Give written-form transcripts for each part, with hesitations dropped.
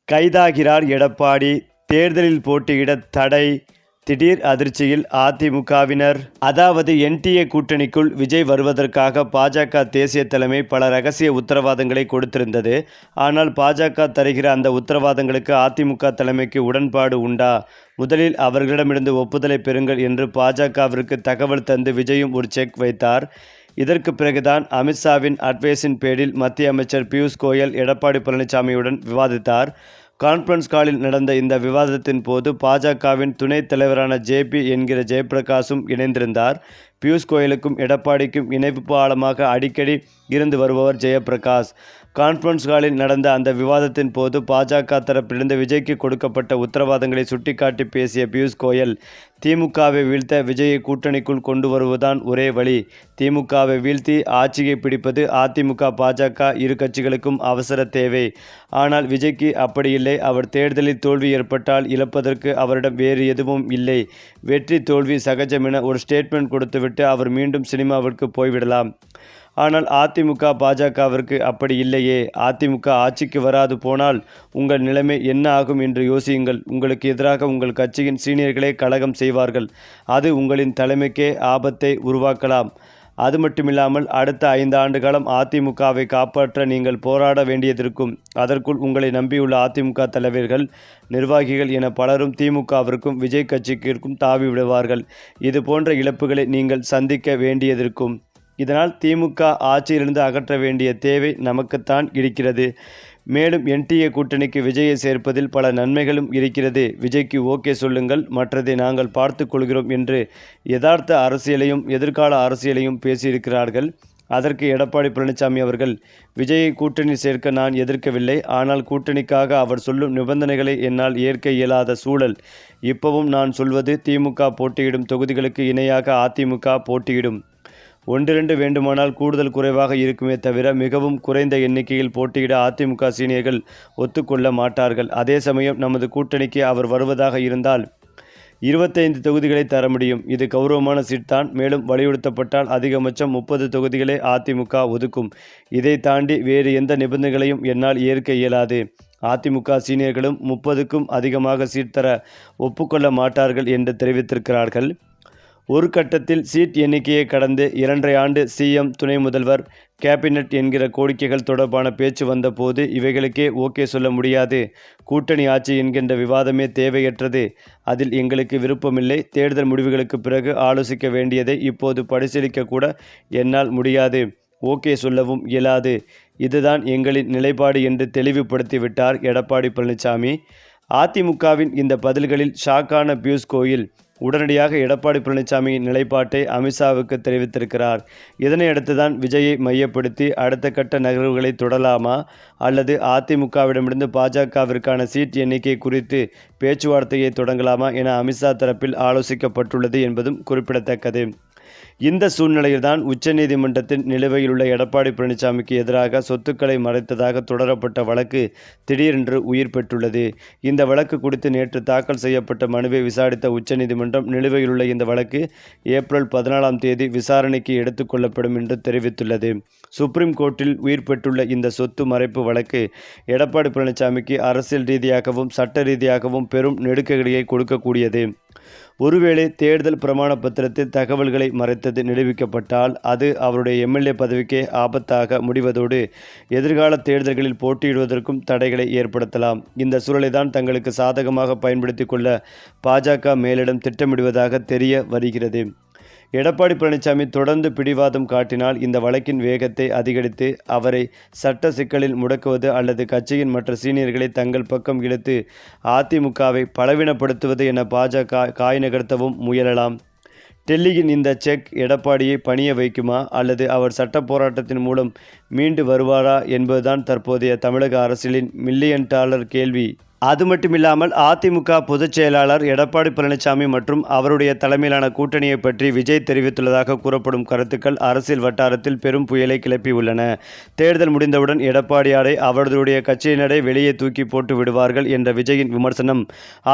கைதாகிறார் எடப்பாடி. தேர்தலில் போட்டியிட தடை. திடீர் அதிர்ச்சியில் அதிமுகவினர். அதாவது என்டிஏ கூட்டணிக்குள் விஜய் வருவதற்காக பாஜக தேசிய தலைமை பல ரகசிய உத்தரவாதங்களை கொடுத்திருந்தது. ஆனால் பாஜக தருகிற அந்த உத்தரவாதங்களுக்கு அதிமுக தலைமைக்கு உடன்பாடு உண்டா? முதலில் அவர்களிடமிருந்து ஒப்புதலை பெறுங்கள் என்று பாஜகவிற்கு தகவல் தந்து விஜயும் ஒரு செக் வைத்தார். இதற்கு பிறகுதான் அமித்ஷாவின் அட்வைஸின் பேரில் மத்திய அமைச்சர் பியூஷ் கோயல் எடப்பாடி பழனிசாமியுடன் விவாதித்தார். கான்ஃபரன்ஸ் காலில் நடந்த இந்த விவாதத்தின் போது பாஜகவின் துணைத் தலைவரான ஜேபி என்கிற ஜெயபிரகாஷும் இணைந்திருந்தார். பியூஷ் கோயலுக்கும் எடப்பாடிக்கும் இணைப்பு பாலமாக அடிக்கடி இருந்து வருபவர் ஜெயபிரகாஷ். கான்ஃபரன்ஸ் காலில் நடந்த அந்த விவாதத்தின் போது பாஜக தரப்பிலிருந்து விஜய்க்கு கொடுக்கப்பட்ட உத்தரவாதங்களை சுட்டிக்காட்டி பேசிய பியூஷ் கோயல், திமுகவை வீழ்த்த விஜயை கூட்டணிக்குள் கொண்டு வருவதுதான் ஒரே வழி. திமுகவை வீழ்த்தி ஆட்சியை பிடிப்பது அதிமுக பாஜக இரு கட்சிகளுக்கும் அவசர தேவை. ஆனால் விஜய்க்கு அப்படி இல்லை. அவர் தேர்தலில் தோல்வி ஏற்பட்டால் இழப்பதற்கு அவரிடம் வேறு எதுவும் இல்லை. வெற்றி தோல்வி சகஜம் என ஒரு ஸ்டேட்மெண்ட் கொடுத்துவிட்டு அவர் மீண்டும் சினிமாவிற்கு போய்விடலாம். ஆனால் அதிமுக பாஜகவிற்கு அப்படி இல்லையே. அதிமுக ஆட்சிக்கு வராது போனால் உங்கள் நிலைமை என்ன ஆகும் என்று யோசியுங்கள். உங்களுக்கு எதிராக உங்கள் கட்சியின் சீனியர்களே கலகம் செய்வார்கள். அது உங்களின் தலைமைக்கே ஆபத்தை உருவாக்கலாம். அது மட்டுமில்லாமல் அடுத்த 5 ஆண்டு காலம் அதிமுகவை காப்பாற்ற நீங்கள் போராட வேண்டியதிருக்கும். அதற்குள் உங்களை நம்பியுள்ள அதிமுக தலைவர்கள், நிர்வாகிகள் என பலரும் திமுகவிற்கும் விஜய் கட்சிக்கிற்கும் தாவி விடுவார்கள். இது போன்ற இழப்புகளை நீங்கள் சந்திக்க வேண்டியதிருக்கும். இதனால் திமுக ஆட்சியிலிருந்து அகற்ற வேண்டிய தேவை நமக்குத்தான் இருக்கிறது. மேலும் என்டிஏ கூட்டணிக்கு விஜயை சேர்ப்பதில் பல நன்மைகளும் இருக்கிறது. விஜய்க்கு ஓகே சொல்லுங்கள், மற்றதை நாங்கள் பார்த்து கொள்கிறோம் என்று யதார்த்த அரசியலையும் எதிர்கால அரசியலையும் பேசியிருக்கிறார்கள். அதற்கு எடப்பாடி பழனிசாமி அவர்கள், விஜயை கூட்டணி சேர்க்க நான் எதிர்க்கவில்லை. ஆனால் கூட்டணிக்காக அவர் சொல்லும் நிபந்தனைகளை என்னால் ஏற்க இயலாத சூழல். இப்பவும் நான் சொல்வது, திமுக போட்டியிடும் தொகுதிகளுக்கு இணையாக அதிமுக போட்டியிடும். 1-2 வேண்டுமானால் கூடுதல் குறைவாக இருக்குமே தவிர மிகவும் குறைந்த எண்ணிக்கையில் போட்டியிட அதிமுக சீனியர்கள் ஒத்துக்கொள்ள மாட்டார்கள். அதே சமயம் நமது கூட்டணிக்கு அவர் வருவதாக இருந்தால் 25 தொகுதிகளை தர முடியும். இது கௌரவமான சீட்தான். மேலும் வலியுறுத்தப்பட்டால் அதிகபட்சம் 30 தொகுதிகளை அதிமுக ஒதுக்கும். இதை தாண்டி வேறு எந்த நிபந்தனைகளையும் என்னால் ஏற்க இயலாது. அதிமுக சீனியர்களும் 30க்கும் அதிகமாக சீட் தர ஒப்புக்கொள்ள மாட்டார்கள் என்று தெரிவித்திருக்கிறார்கள். ஒரு கட்டத்தில் சீட் எண்ணிக்கையை கடந்து 2.5 ஆண்டு சிஎம், துணை முதல்வர், கேபினட் என்கிற கோரிக்கைகள் தொடர்பான பேச்சு வந்த போது இவைகளுக்கே ஓகே சொல்ல முடியாது. கூட்டணி ஆட்சி என்கின்ற விவாதமே தேவையற்றது. அதில் எங்களுக்கு விருப்பமில்லை. தேர்தல் முடிவுகளுக்கு பிறகு ஆலோசிக்க வேண்டியதை இப்போது பரிசீலிக்க கூட என்னால் முடியாது. ஓகே சொல்லவும் இயலாது. இதுதான் எங்களின் நிலைப்பாடு என்று தெளிவுபடுத்திவிட்டார் எடப்பாடி பழனிசாமி. அதிமுகவின் இந்த பதில்களில் ஷாக்கான பியூஷ் கோயல் உடனடியாக எடப்பாடி பழனிசாமியின் நிலைப்பாட்டை அமித்ஷாவுக்கு தெரிவித்திருக்கிறார். இதனையடுத்துதான் விஜயை மையப்படுத்தி அடுத்த கட்ட நகர்வுகளை தொடரலாமா அல்லது அதிமுகவிடமிருந்து பாஜகவிற்கான சீட் எண்ணிக்கை குறித்து பேச்சுவார்த்தையை தொடங்கலாமா என அமித்ஷா தரப்பில் ஆலோசிக்கப்பட்டுள்ளது என்பதும் குறிப்பிடத்தக்கது. இந்த சூழ்நிலையில்தான் உச்சநீதிமன்றத்தின் நிலுவையில் உள்ள எடப்பாடி பழனிசாமிக்கு எதிராக சொத்துக்களை மறைத்ததாக தொடரப்பட்ட வழக்கு திடீரென்று உயிர் பெற்றுள்ளது. இந்த வழக்கு குறித்து நேற்று தாக்கல் செய்யப்பட்ட மனுவை விசாரித்த உச்சநீதிமன்றம் நிலுவையில் உள்ள இந்த வழக்கு ஏப்ரல் 14ஆம் தேதி விசாரணைக்கு எடுத்துக் கொள்ளப்படும் என்று தெரிவித்துள்ளது. சுப்ரீம் கோர்ட்டில் உயிர் பெற்றுள்ள இந்த சொத்து மறைப்பு வழக்கு எடப்பாடி பழனிசாமிக்கு அரசியல் ரீதியாகவும் சட்ட ரீதியாகவும் பெரும் நெருக்கடியை கொடுக்கக்கூடியது. ஒருவேளை தேர்தல் பிரமாண பத்திரத்தில் தகவல்களை மறைத்தது நிரூபிக்கப்பட்டால் அது அவருடைய எம்எல்ஏ பதவிக்கே ஆபத்தாக முடிவதோடு எதிர்கால தேர்தல்களில் போட்டியிடுவதற்கும் தடைகளை ஏற்படுத்தலாம். இந்த சூழலை தான் தங்களுக்கு சாதகமாக பயன்படுத்தி கொள்ள பாஜக மேலிடம் திட்டமிடுவதாக தெரிய வருகிறது. எடப்பாடி பழனிசாமி தொடர்ந்து பிடிவாதம் காட்டினால் இந்த வழக்கின் வேகத்தை அதிகரித்து அவரை சட்ட சிக்கலில் முடக்குவது அல்லது கட்சியின் மற்ற சீனியர்களை தங்கள் பக்கம் இழுத்து அதிமுகவை பலவீனப்படுத்துவது என பாஜக காய் நகர்த்தவும் முயலலாம். டெல்லியின் இந்த செக் எடப்பாடியை பணிய வைக்குமா அல்லது அவர் சட்ட போராட்டத்தின் மூலம் மீண்டு வருவாரா என்பதுதான் தற்போதைய தமிழக அரசியலின் $1 மில்லியன் கேள்வி. அது மட்டுமில்லாமல் அதிமுக பொதுச் செயலாளர் எடப்பாடி பழனிசாமி மற்றும் அவருடைய தலைமையிலான கூட்டணியை பற்றி விஜய் தெரிவித்துள்ளதாக கூறப்படும் கருத்துக்கள் அரசியல் வட்டாரத்தில் பெரும் புயலை கிளப்பியுள்ளன. தேர்தல் முடிந்தவுடன் எடப்பாடியாரை அவர்களுடைய கட்சியினரை வெளியே தூக்கி போட்டு விடுவார்கள் என்ற விஜயின் விமர்சனம்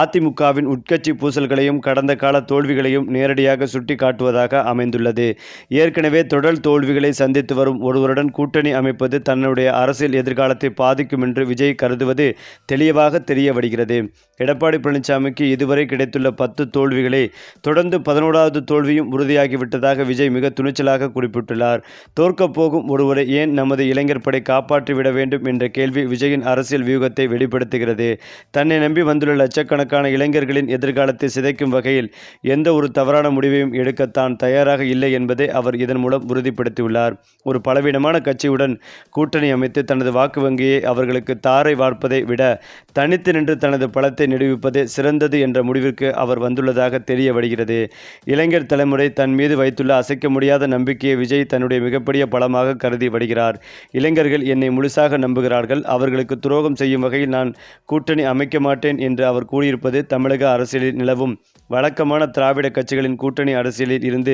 அதிமுகவின் உட்கட்சி பூசல்களையும் கடந்த கால தோல்விகளையும் நேரடியாக சுட்டி காட்டுவதாக அமைந்துள்ளது. ஏற்கனவே தொடர் தோல்விகளை சந்தித்து வரும் ஒருவருடன் கூட்டணி அமைப்பது தன்னுடைய அரசியல் எதிர்காலத்தை பாதிக்கும் என்று விஜய் கருதுவது தெளிவாக தெரிய வருகிறது. எடப்பாடி பழனிசாமிக்கு இதுவரை கிடைத்துள்ள 10 தோல்விகளை தொடர்ந்து 11வது தோல்வியும் உறுதியாகிவிட்டதாக விஜய் மிக துணிச்சலாக குறிப்பிட்டுள்ளார். தோற்கப் போகும் ஒருவரை ஏன் நமது இளைஞர் படை காப்பாற்றிவிட வேண்டும் என்ற கேள்வி விஜயின் அரசியல் வியூகத்தை வெளிப்படுத்துகிறது. தன்னை நம்பி வந்துள்ள லட்சக்கணக்கான இளைஞர்களின் எதிர்காலத்தை சிதைக்கும் வகையில் எந்த ஒரு தவறான முடிவையும் எடுக்கத்தான் தயாராக இல்லை என்பதை அவர் இதன் மூலம் உறுதிப்படுத்தியுள்ளார். ஒரு பலவீனமான கட்சியுடன் கூட்டணி அமைத்து தனது வாக்கு வங்கியை அவர்களுக்கு தாரை வார்ப்பதை விட தனித்து நின்று தனது பலத்தை நிரூபிப்பதே சிறந்தது என்ற முடிவிற்கு அவர் வந்துள்ளதாக தெரிய வருகிறது. இளைஞர் தலைமுறை தன் மீது வைத்துள்ள அசைக்க முடியாத நம்பிக்கையை விஜய் தன்னுடைய மிகப்பெரிய பலமாக கருதி வருகிறார். இளைஞர்கள் என்னை முழுசாக நம்புகிறார்கள். அவர்களுக்கு துரோகம் செய்யும் வகையில் நான் கூட்டணி அமைக்க மாட்டேன் என்று அவர் கூறியிருப்பது தமிழக அரசியலில் நிலவும் வழக்கமான திராவிட கட்சிகளின் கூட்டணி அரசியலில் இருந்து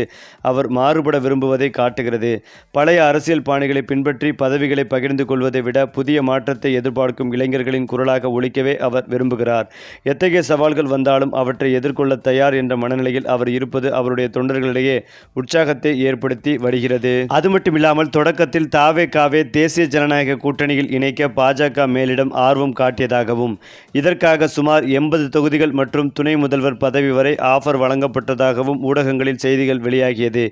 அவர் மாறுபட விரும்புவதை காட்டுகிறது. பழைய அரசியல் பாணிகளை பின்பற்றி பதவிகளை பகிர்ந்து கொள்வதை விட புதிய மாற்றத்தை எதிர்பார்க்கும் இளைஞர்களின் குரலாக ஒலிக்கவே அவர் விரும்புகிறார். எத்தகைய சவால்கள் வந்தாலும் அவற்றை எதிர்கொள்ள தயார் என்ற மனநிலையில் அவர் இருப்பது அவருடைய தொண்டர்களிடையே உற்சாகத்தை ஏற்படுத்தி வருகிறது. அது மட்டுமில்லாமல் தொடக்கத்தில் தாவேகாவை தேசிய ஜனநாயக கூட்டணியில் இணைக்க பாஜக மேலிடம் ஆர்வம் காட்டியதாகவும் இதற்காக சுமார் 80 தொகுதிகள் மற்றும் துணை முதல்வர் பதவி வரை ஆஃபர் வழங்கப்பட்டதாகவும் ஊடகங்களில் செய்திகள் வெளியாகியது.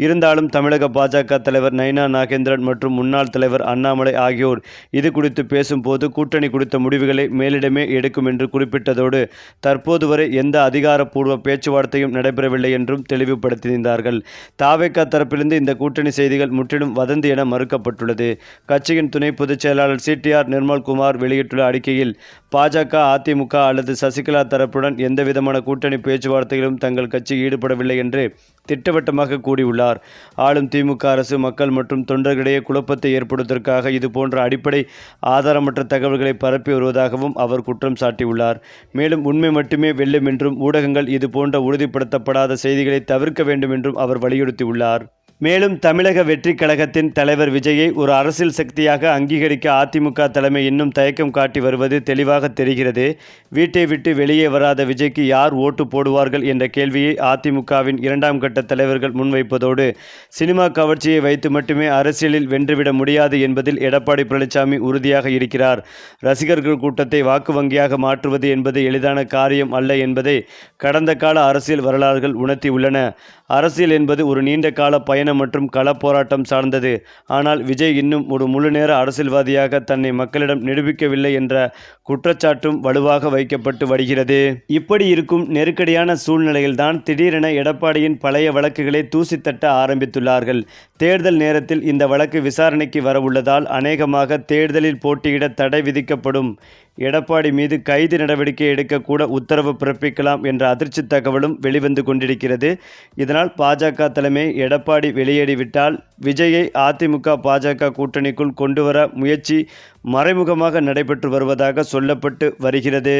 இருந்தாலும் தமிழக பாஜக தலைவர் நைனா நாகேந்திரன் மற்றும் முன்னாள் தலைவர் அண்ணாமலை ஆகியோர் இது குறித்து பேசும்போது கூட்டணி குறித்த முடிவுகளை மேலிடமே எடுக்கும் என்று குறிப்பிட்டதோடு தற்போது வரை எந்த அதிகாரப்பூர்வ பேச்சுவார்த்தையும் நடைபெறவில்லை என்றும் தெளிவுபடுத்தியிருந்தார்கள். தாவேகா தரப்பிலிருந்து இந்த கூட்டணி செய்திகள் முற்றிலும் வதந்தி என மறுக்கப்பட்டுள்ளது. கட்சியின் துணை பொதுச் செயலாளர் சிடிஆர் நிர்மல்குமார் வெளியிட்டுள்ள அறிக்கையில் பாஜக அதிமுக அல்லது சசிகலா தரப்புடன் எந்தவிதமான கூட்டணி பேச்சுவார்த்தைகளும் தங்கள் கட்சி ஈடுபடவில்லை என்று திட்டவட்டமாக கூறியுள்ளார். ஆளும் திமுக அரசு மக்கள் மற்றும் தொண்டர்களிடையே குழப்பத்தை ஏற்படுவதற்காக இதுபோன்ற அடிப்படை ஆதாரமற்ற தகவல்களை பரப்பி வருவதாகவும் அவர் குற்றம் சாட்டியுள்ளார். மேலும் உண்மை மட்டுமே வெல்லும் என்றும் ஊடகங்கள் இதுபோன்ற உறுதிப்படுத்தப்படாத செய்திகளை தவிர்க்க வேண்டும் என்றும் அவர் வலியுறுத்தியுள்ளார். மேலும் தமிழக வெற்றிக் கழகத்தின் தலைவர் விஜயை ஒரு அரசியல் சக்தியாக அங்கீகரிக்க அதிமுக தலைமை இன்னும் தயக்கம் காட்டி வருவது தெளிவாக தெரிகிறது. வீட்டை விட்டு வெளியே வராத விஜய்க்கு யார் ஓட்டு போடுவார்கள் என்ற கேள்வியை அதிமுகவின் 2ஆம் கட்ட தலைவர்கள் முன்வைப்பதோடு சினிமா கவர்ச்சியை வைத்து மட்டுமே அரசியலில் வென்றுவிட முடியாது என்பதில் எடப்பாடி பழனிசாமி உறுதியாக இருக்கிறார். ரசிகர்கள் கூட்டத்தை வாக்கு வங்கியாக மாற்றுவது என்பது எளிதான காரியம் அல்ல என்பதை கடந்த கால அரசியல் வரலாறுகள் உணர்த்தியுள்ளன. அரசியல் என்பது ஒரு நீண்ட கால பயணம் மற்றும் கள போராட்டம் சார்ந்தது. ஆனால் விஜய் இன்னும் ஒரு முழுநேர அரசியல்வாதியாக தன்னை மக்களிடம் நிரூபிக்கவில்லை என்ற குற்றச்சாட்டும் வலுவாக வைக்கப்பட்டு வருகிறது. இப்படி இருக்கும் நெருக்கடியான சூழ்நிலையில்தான் திடீரென எடப்பாடியின் பழைய வழக்குகளை தூசி தட்ட ஆரம்பித்துள்ளார்கள். தேர்தல் நேரத்தில் இந்த வழக்கு விசாரணைக்கு வரவுள்ளதால் அநேகமாக தேர்தலில் போட்டியிட தடை விதிக்கப்படும். எடப்பாடி மீது கைது நடவடிக்கை எடுக்கக்கூட உத்தரவு பிறப்பிக்கலாம் என்ற அதிர்ச்சி தகவலும் வெளிவந்து கொண்டிருக்கிறது. இதனால் பாஜக தலைமை எடப்பாடி வெளியேறிவிட்டால் விஜயை அதிமுக பாஜக கூட்டணிக்குள் கொண்டுவர முயற்சி மறைமுகமாக நடைபெற்று வருவதாக சொல்லப்பட்டு வருகிறது.